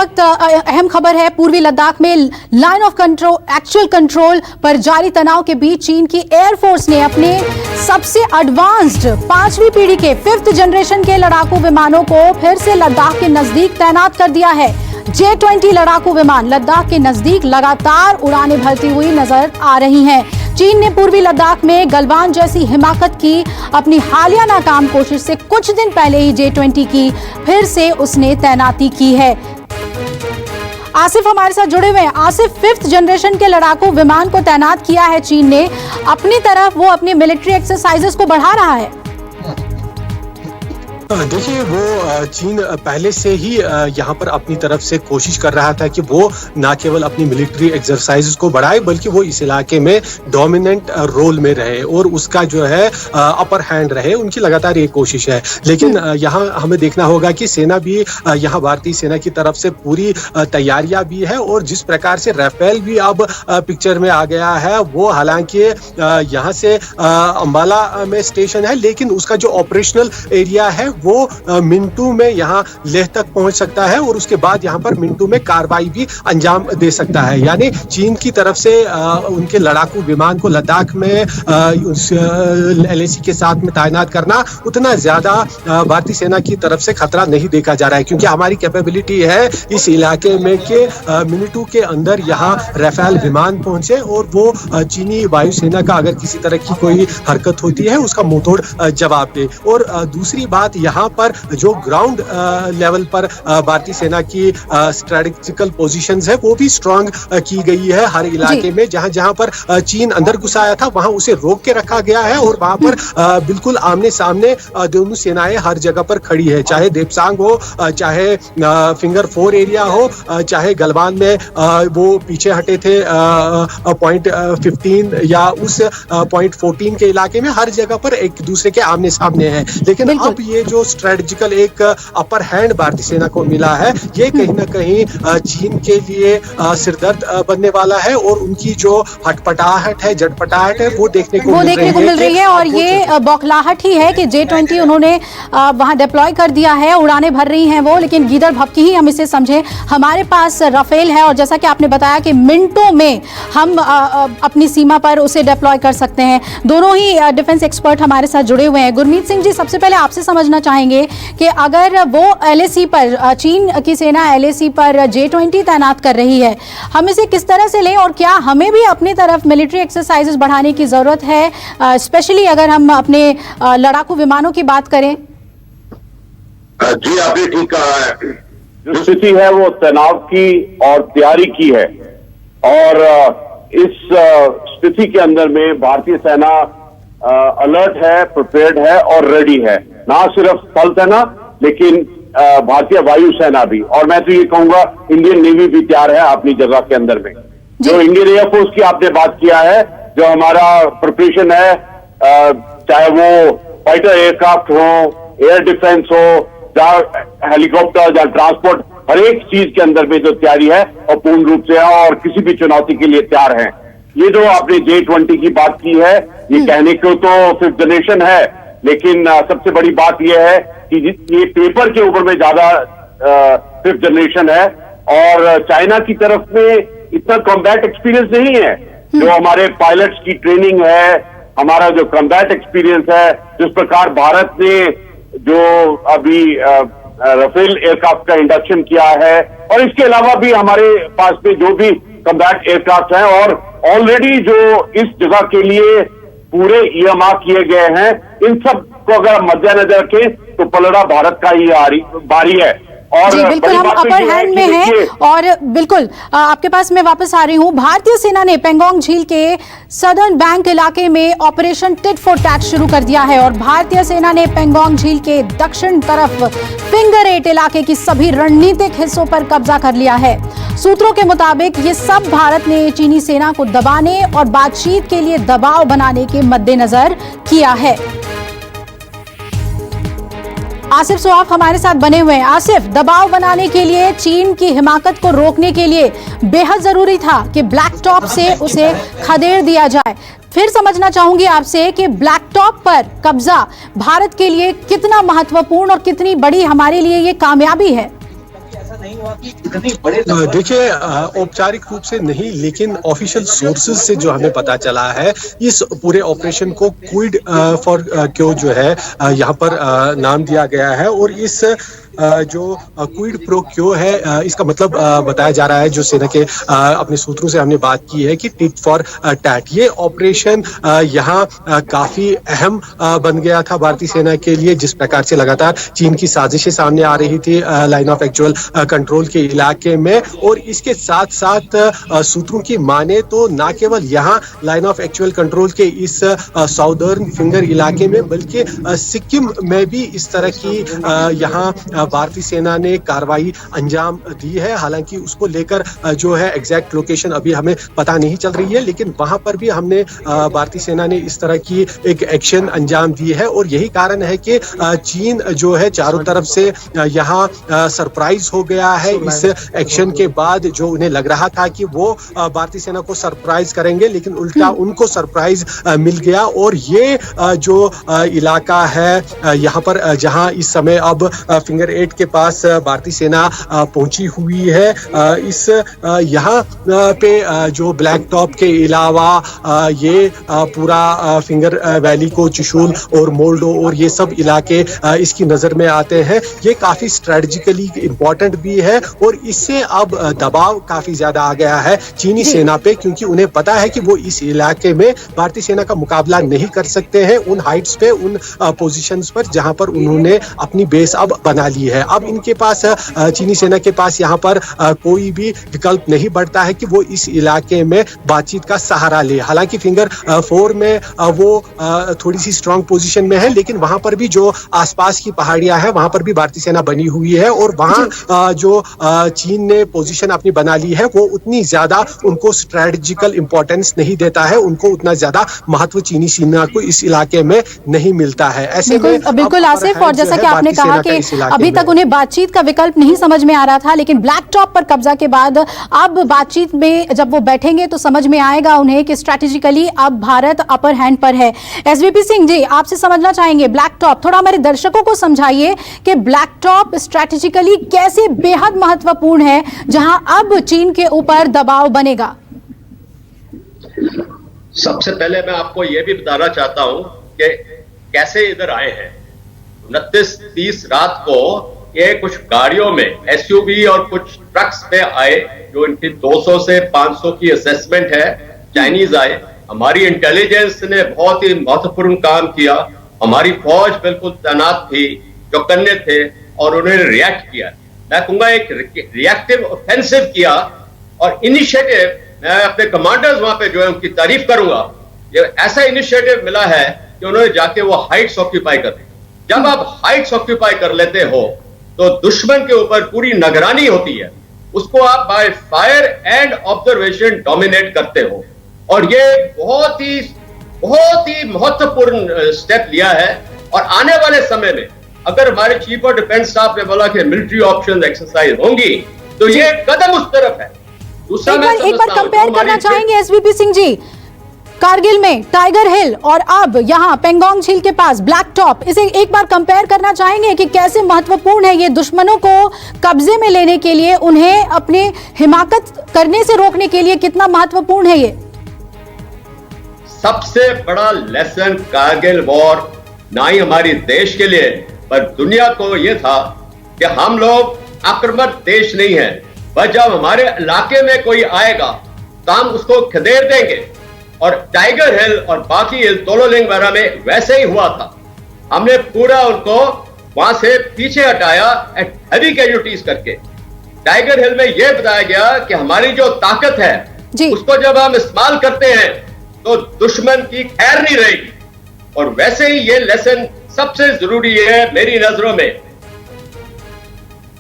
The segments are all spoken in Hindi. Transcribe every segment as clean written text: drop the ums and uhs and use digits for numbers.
वक्त अहम खबर है, पूर्वी लद्दाख में line of control, actual control पर जारी तनाव के बीच चीन की एयरफोर्स ने अपने सबसे एडवांस्ड 5वीं पीढ़ी के 5th जनरेशन के लड़ाकू विमानों को फिर से लद्दाख के नजदीक तैनात कर दिया है। J-20 लड़ाकू विमान लद्दाख के नजदीक लगातार उड़ानें भरती हुई नजर आ रही हैं। चीन ने पूर्वी लद्दाख में गलवान जैसी हिमाकत की अपनी हालिया नाकाम कोशिश से कुछ दिन पहले ही J-20 की फिर से उसने तैनाती की है। आसिफ हमारे साथ जुड़े हुए हैं। आसिफ, 5th जनरेशन के लड़ाकू विमान को तैनात किया है चीन ने, अपनी तरफ वो अपनी मिलिट्री एक्सरसाइजेस को बढ़ा रहा है। देखिए, वो चीन पहले से ही यहाँ पर अपनी तरफ से कोशिश कर रहा था कि वो न केवल अपनी मिलिट्री एक्सरसाइजेस को बढ़ाए बल्कि वो इस इलाके में डोमिनेंट रोल में रहे और उसका जो है अपर हैंड रहे। उनकी लगातार ये कोशिश है, लेकिन यहाँ हमें देखना होगा कि सेना भी यहाँ भारतीय सेना की तरफ से पूरी तैयारियां भी है और जिस प्रकार से राफेल भी अब पिक्चर में आ गया है, वो हालांकि यहाँ से अंबाला में स्टेशन है, लेकिन उसका जो ऑपरेशनल एरिया है वो मिनटों में यहाँ लेह तक पहुंच सकता है और उसके बाद यहाँ पर मिनटों में कार्रवाई भी अंजाम दे सकता है। यानी चीन की तरफ से उनके लड़ाकू विमान को लद्दाख में उस LAC के साथ में तैनात करना उतना ज्यादा भारतीय सेना की तरफ से खतरा नहीं देखा जा रहा है, क्योंकि हमारी कैपेबिलिटी है इस इलाके में के मिनटों के अंदर यहाँ राफेल विमान पहुंचे और वो चीनी वायुसेना का अगर किसी तरह की कोई हरकत होती है उसका मुंहतोड़ जवाब दे। और दूसरी बात, यहाँ पर जो ग्राउंड लेवल पर भारतीय सेना की स्ट्रेटेजिकल पोजीशंस है वो भी स्ट्रांग की गई है हर इलाके में। जहाँ जहाँ पर चीन अंदर घुसा आया था वहाँ उसे रोक के रखा गया है और वहाँ पर बिल्कुल आमने सामने दोनों सेनाएं हर जगह पर खड़ी है, चाहे देपसांग हो, चाहे फिंगर 4 एरिया हो, चाहे गलवान में वो पीछे हटे थे पॉइंट 15 या उस पॉइंट 14 के इलाके में, हर जगह पर एक दूसरे के आमने सामने है। लेकिन अब ये जो स्ट्रेटेजिकल एक अपर हैंड भारतीय सेना को मिला है, ये कहीं ना कहीं चीन के लिए सिरदर्द बनने वाला है और उनकी जो हटपटाहट है, झटपटाहट है, वो देखने को मिल रही है। और ये बौखलाहट ही है कि J-20 उन्होंने वहां डिप्लॉय कर दिया है, उड़ानें भर रही हैं वो, लेकिन गीदड़ भपकी ही हम इसे समझे। हमारे पास राफेल है और जैसा कि आपने बताया कि मिनटों में हम अपनी सीमा पर उसे डिप्लॉय कर सकते हैं। दोनों ही डिफेंस एक्सपर्ट हमारे साथ जुड़े हुए हैं। गुरमीत सिंह जी, सबसे पहले आपसे समझना चाहेंगे कि अगर वो LAC पर, चीन की सेना LAC पर J-20 तैनात कर रही है, हम इसे किस तरह से लें और क्या हमें भी अपनी तरफ मिलिट्री एक्सरसाइजेस बढ़ाने की जरूरत है, स्पेशली अगर हम अपने लड़ाकू विमानों की बात करें? जी, आपने ठीक कहा है। जो स्थिति है वो तनाव की और तैयारी की है और इस स्थिति के अंदर में भारतीय सेना अलर्ट है, प्रिपेयर्ड है और रेडी है। ना सिर्फ स्थल सेना लेकिन भारतीय वायुसेना भी, और मैं तो ये कहूंगा इंडियन नेवी भी तैयार है अपनी जगह के अंदर में। जो इंडियन एयरफोर्स की आपने बात किया है, जो हमारा प्रिपरेशन है, चाहे वो फाइटर एयरक्राफ्ट हो, एयर डिफेंस हो, या हेलीकॉप्टर या ट्रांसपोर्ट, हर एक चीज के अंदर में जो तैयारी है और पूर्ण रूप से है और किसी भी चुनौती के लिए तैयार है। ये जो आपने J-20 की बात की है, ये कहने को तो 5th जनरेशन है, लेकिन सबसे बड़ी बात यह है कि ये पेपर के ऊपर में ज्यादा 5th जनरेशन है और चाइना की तरफ में इतना कॉम्बैट एक्सपीरियंस नहीं है। जो हमारे पायलट्स की ट्रेनिंग है, हमारा जो कॉम्बैट एक्सपीरियंस है, जिस प्रकार भारत ने जो अभी राफेल एयरक्राफ्ट का इंडक्शन किया है, और इसके अलावा भी हमारे पास में जो भी कॉम्बैट एयरक्राफ्ट हैं और ऑलरेडी जो इस जगह के लिए पूरे ईएमआर किए गए हैं, इन सब को अगर मद्देनजर रखें तो पलड़ा भारत का ही बारी है। और जी बिल्कुल, हम अपर हैंड में हैं और बिल्कुल आपके पास मैं वापस आ रही हूं। भारतीय सेना ने पेंगोंग झील के सदर्न बैंक इलाके में ऑपरेशन टिट फॉर टैट शुरू कर दिया है और भारतीय सेना ने पेंगोंग झील के दक्षिण तरफ फिंगर 8 इलाके की सभी रणनीतिक हिस्सों पर कब्जा कर लिया है। सूत्रों के मुताबिक ये सब भारत ने चीनी सेना को दबाने और बातचीत के लिए दबाव बनाने के मद्देनजर किया है। आसिफ सुहाग हमारे साथ बने हुए हैं। आसिफ, दबाव बनाने के लिए, चीन की हिमाकत को रोकने के लिए बेहद जरूरी था कि ब्लैक टॉप से उसे खदेड़ दिया जाए। फिर समझना चाहूंगी आपसे कि ब्लैक टॉप पर कब्जा भारत के लिए कितना महत्वपूर्ण और कितनी बड़ी हमारे लिए ये कामयाबी है? नहीं हुआ कि इतने बड़े देखिए, औपचारिक रूप से नहीं, लेकिन ऑफिशियल सोर्सेज से जो हमें पता चला है, इस पूरे ऑपरेशन को क्विड फॉर क्यो जो है यहाँ पर नाम दिया गया है। और इस जो क्विड प्रो क्यो है, इसका मतलब बताया जा रहा है, जो सेना के अपने सूत्रों से हमने बात की है, कि टिट फॉर टैट। ये ऑपरेशन यहाँ काफी अहम बन गया था भारतीय सेना के लिए, जिस प्रकार से लगातार चीन की साजिशें सामने आ रही थी लाइन ऑफ एक्चुअल कंट्रोल के इलाके में। और इसके साथ साथ सूत्रों की माने तो ना केवल यहाँ लाइन ऑफ एक्चुअल कंट्रोल के इस साउदर्न फिंगर इलाके में, बल्कि सिक्किम में भी इस तरह की यहाँ भारतीय सेना ने कार्रवाई अंजाम दी है। हालांकि उसको लेकर जो है एग्जैक्ट लोकेशन अभी हमें पता नहीं चल रही है, लेकिन वहां पर भी हमने भारतीय सेना ने इस तरह की एक एक्शन अंजाम दी है। और यही कारण है कि चीन जो है चारों तरफ से यहाँ सरप्राइज हो गया है इस एक्शन के बाद। जो उन्हें लग रहा था कि वो भारतीय सेना को सरप्राइज करेंगे, लेकिन उल्टा उनको सरप्राइज मिल गया। और ये जो इलाका है यहाँ पर, जहाँ इस समय अब फिंगर 8 के पास भारतीय सेना पहुंची हुई है, इस यहाँ पे जो ब्लैक टॉप के अलावा ये पूरा फिंगर वैली को चुशूल और मोल्डो और ये सब इलाके इसकी नजर में आते हैं। ये काफी स्ट्रेटेजिकली इंपॉर्टेंट भी है, और इससे अब दबाव काफी ज्यादा आ गया है चीनी सेना पे, क्योंकि उन्हें पता है कि वो इस इलाके में भारतीय सेना का मुकाबला नहीं कर सकते हैं उन हाइट्स पे, उन पोजीशंस पर जहां पर उन्होंने अपनी बेस अब बना ली है। अब इनके पास, चीनी सेना के पास यहाँ पर कोई भी विकल्प नहीं बढ़ता है कि वो इस इलाके में बातचीत का सहारा ले। हालांकि फिंगर 4 में वो थोड़ी सी स्ट्रांग पोजीशन में है, लेकिन वहां पर भी जो आसपास की पहाड़ियां हैं वहां पर भी भारतीय सेना बनी हुई है, और वहां जो चीन ने पोजीशन अपनी बना ली है वो उतनी ज्यादा उनको स्ट्रेटेजिकल इंपॉर्टेंस नहीं देता है, उनको उतना ज्यादा महत्व चीनी सेना को इस इलाके में नहीं मिलता है। ऐसे में बिल्कुल आसिफ, और जैसा कि आपने कहा कि अभी तक उन्हें बातचीत का विकल्प नहीं समझ में आ रहा था, लेकिन ब्लैक टॉप पर कब्जा के बाद अब बातचीत में जब वो बैठेंगे तो समझ में आएगा उन्हें कि स्ट्रैटेजिकली अब भारत अपर हैंड पर है। एसवीपी सिंह जी, आपसे समझना चाहेंगे ब्लैक टॉप, थोड़ा हमारे दर्शकों को समझाइए कि ब्लैक टॉप स्ट्रैटेजिकली कैसे बेहद महत्वपूर्ण है, जहां अब चीन के ऊपर दबाव बनेगा। सबसे पहले मैं आपको यह भी बताना चाहता हूं कि कैसे इधर आए हैं। 29-30 रात को ये कुछ गाड़ियों में एसयूवी और कुछ ट्रक्स पे आए, जो इनकी 200 से 500 की असेसमेंट है। चाइनीज आए, हमारी इंटेलिजेंस ने बहुत ही महत्वपूर्ण काम किया, हमारी फौज बिल्कुल तैनात थी, चौकन्ने थे, और उन्होंने रिएक्ट किया। मैं कहूंगा एक रिएक्टिव ऑफेंसिव किया, और इनिशिएटिव, मैं अपने कमांडर्स वहां पे जो है उनकी तारीफ करूंगा। ये ऐसा इनिशिएटिव मिला है कि उन्होंने जाके वो हाइट्स ऑक्यूपाई कर दी। जब आप हाइट्स ऑक्यूपाई कर लेते हो तो दुश्मन के ऊपर पूरी निगरानी होती है, उसको आप by fire and observation dominate करते हो। और ये बहुत ही महत्वपूर्ण स्टेप लिया है। और आने वाले समय में अगर हमारे चीफ ऑफ डिफेंस स्टाफ ने बोला कि मिलिट्री ऑप्शन एक्सरसाइज होंगी, तो ये कदम उस तरफ है। दूसरा, एक बार कंपेयर करना चाहेंगे एसवीपी सिंह जी, कारगिल में टाइगर हिल और अब यहाँ पेंगोंग झील के पास ब्लैक टॉप, इसे एक बार कंपेयर करना चाहेंगे कि कैसे महत्वपूर्ण है ये दुश्मनों को कब्जे में लेने के लिए, उन्हें अपने हिमाकत करने से रोकने के लिए कितना महत्वपूर्ण है ये? सबसे बड़ा लेसन कारगिल वॉर ना ही हमारी देश के लिए पर दुनिया को यह था कि हम लोग आक्रामक देश नहीं है, बस जब हमारे इलाके में कोई आएगा तो हम उसको खदेड़ देंगे। और टाइगर हिल और बाकी हिल तोलोलिंग वगैरह में वैसे ही हुआ था। हमने पूरा उनको वहां से पीछे हटाया हैवी कैजुअल्टीज करके। टाइगर हिल में यह बताया गया कि हमारी जो ताकत है उसको जब हम इस्तेमाल करते हैं तो दुश्मन की खैर नहीं रहेगी। और वैसे ही ये लेसन सबसे जरूरी है मेरी नजरों में।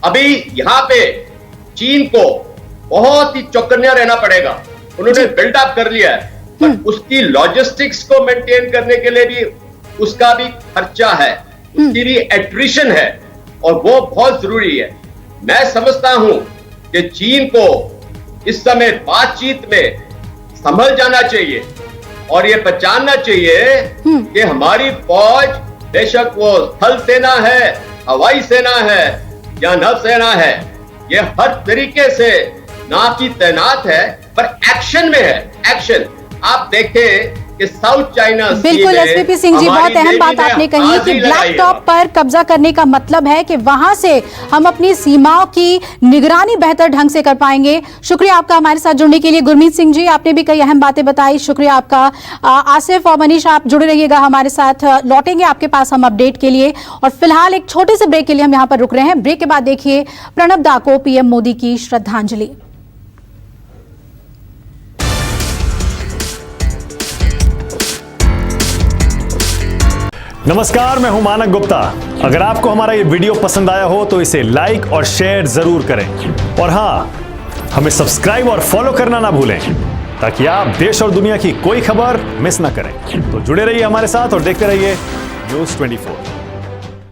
अभी यहां पे चीन को बहुत ही चौकन्ना रहना पड़ेगा। उन्होंने बिल्डअप कर लिया है, पर उसकी लॉजिस्टिक्स को मेंटेन करने के लिए भी उसका भी खर्चा है, उसकी भी एट्रिशन है, और वो बहुत जरूरी है। मैं समझता हूं कि चीन को इस समय बातचीत में संभल जाना चाहिए और ये पहचानना चाहिए कि हमारी फौज, बेशक वो थल सेना है, हवाई सेना है या नभ सेना है, ये हर तरीके से ना कि तैनात है पर एक्शन में है। एक्शन आप देखें कि साउथ चाइना सी बिल्कुल में एसपीपी सिंह जी, बहुत अहम बात आपने कही कि ब्लैक टॉप पर कब्जा करने का मतलब है कि वहां से हम अपनी सीमाओं की निगरानी बेहतर ढंग से कर पाएंगे। शुक्रिया आपका हमारे साथ जुड़ने के लिए गुरमीत सिंह जी, आपने भी कई अहम बातें बताई। शुक्रिया आपका। आसिफ और मनीष आप जुड़े रहिएगा हमारे साथ, लौटेंगे आपके पास हम अपडेट के लिए। और फिलहाल एक छोटे से ब्रेक के लिए हम यहाँ पर रुक रहे हैं। ब्रेक के बाद देखिए प्रणब दा को पीएम मोदी की श्रद्धांजलि। नमस्कार, मैं हूं मानक गुप्ता। अगर आपको हमारा ये वीडियो पसंद आया हो तो इसे लाइक और शेयर जरूर करें, और हां, हमें सब्सक्राइब और फॉलो करना ना भूलें ताकि आप देश और दुनिया की कोई खबर मिस ना करें। तो जुड़े रहिए हमारे साथ और देखते रहिए News 24।